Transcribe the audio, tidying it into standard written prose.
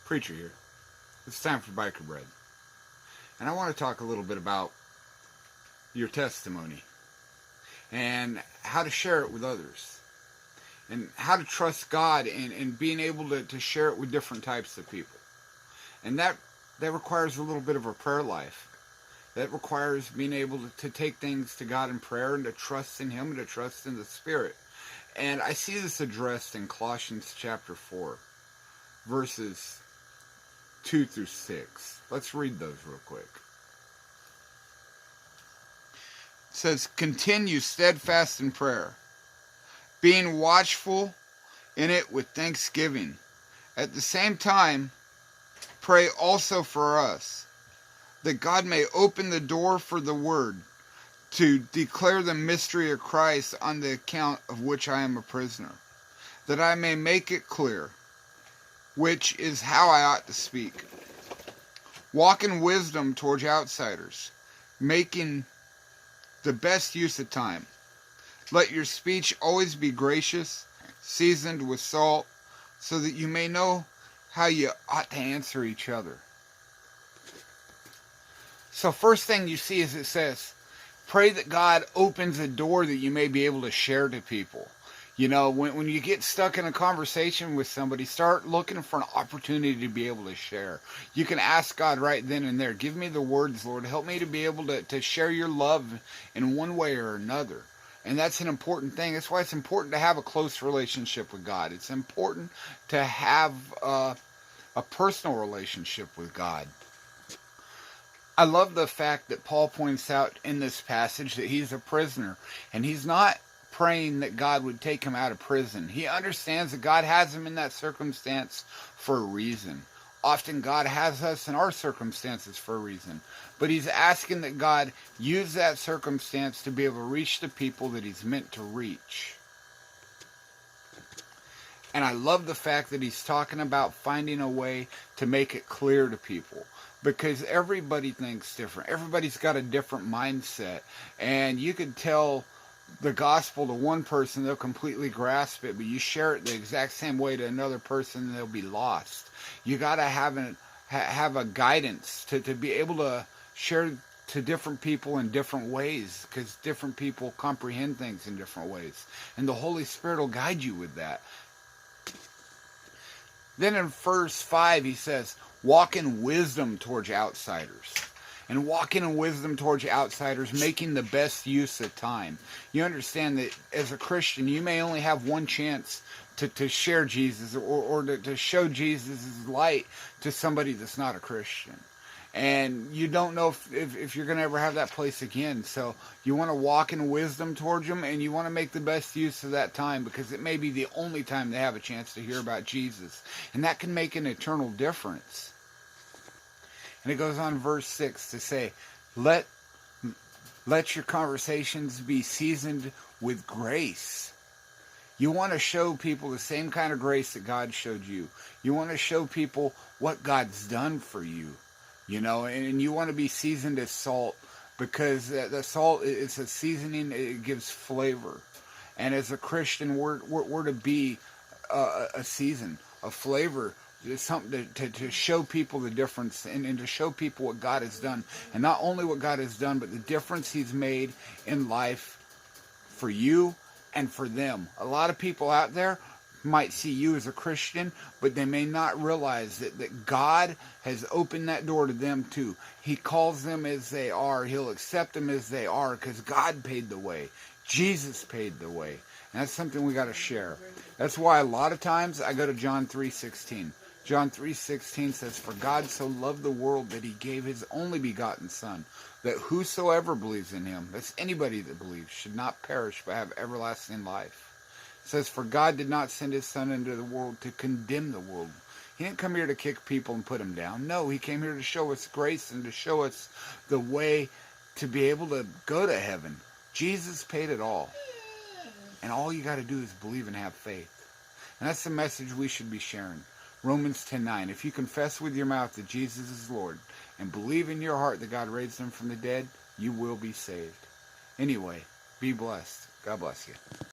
Preacher here. It's time for Biker Bread. And I want to talk a little bit about your testimony and how to share it with others and how to trust God and being able to share it with different types of people. And that requires a little bit of a prayer life. That requires being able to take things to God in prayer and to trust in Him and to trust in the Spirit. And I see this addressed in Colossians chapter 4, verses 2 through 6. Let's read those real quick. It says, "Continue steadfast in prayer, being watchful in it with thanksgiving. At the same time, pray also for us, that God may open the door for the word, to declare the mystery of Christ, on the account of which I am a prisoner, that I may make it clear, which is how I ought to speak. Walk in wisdom towards outsiders, making the best use of time. Let your speech always be gracious, seasoned with salt, so that you may know how you ought to answer each other." So first thing you see is it says, pray that God opens a door that you may be able to share to people. You know, when you get stuck in a conversation with somebody, start looking for an opportunity to be able to share. You can ask God right then and there, give me the words, Lord. Help me to be able to share your love in one way or another. And that's an important thing. That's why it's important to have a close relationship with God. It's important to have a personal relationship with God. I love the fact that Paul points out in this passage that he's a prisoner. And he's not praying that God would take him out of prison. He understands that God has him in that circumstance for a reason. Often God has us in our circumstances for a reason. But he's asking that God use that circumstance to be able to reach the people that he's meant to reach. And I love the fact that he's talking about finding a way to make it clear to people. Because everybody thinks different. Everybody's got a different mindset. And you could tell the gospel to one person, they'll completely grasp it, but you share it the exact same way to another person, they'll be lost. You got to have a guidance to be able to share to different people in different ways, because different people comprehend things in different ways. And the Holy Spirit will guide you with that. Then in verse 5 he says, walk in wisdom towards outsiders. And walking in wisdom towards outsiders, making the best use of time. You understand that as a Christian, you may only have one chance to share Jesus or to show Jesus' light to somebody that's not a Christian. And you don't know if you're going to ever have that place again. So you want to walk in wisdom towards them, and you want to make the best use of that time, because it may be the only time they have a chance to hear about Jesus. And that can make an eternal difference. And it goes on in verse 6 to say, let your conversations be seasoned with grace. You want to show people the same kind of grace that God showed you. You want to show people what God's done for you. You know, and you want to be seasoned as salt, because the salt is a seasoning, it gives flavor. And as a Christian, we're to be a season, a flavor. It's something to show people the difference and to show people what God has done. And not only what God has done, but the difference He's made in life for you and for them. A lot of people out there might see you as a Christian, but they may not realize that God has opened that door to them too. He calls them as they are. He'll accept them as they are, because God paid the way. Jesus paid the way. And that's something we got to share. That's why a lot of times I go to John 3:16. John 3:16 says, "For God so loved the world that He gave His only begotten Son, that whosoever believes in Him," that's anybody that believes, "should not perish but have everlasting life." It says, "For God did not send His Son into the world to condemn the world." He didn't come here to kick people and put them down. No, He came here to show us grace and to show us the way to be able to go to heaven. Jesus paid it all. And all you got to do is believe and have faith. And that's the message we should be sharing. Romans 10:9. If you confess with your mouth that Jesus is Lord and believe in your heart that God raised Him from the dead, you will be saved. Anyway, be blessed. God bless you.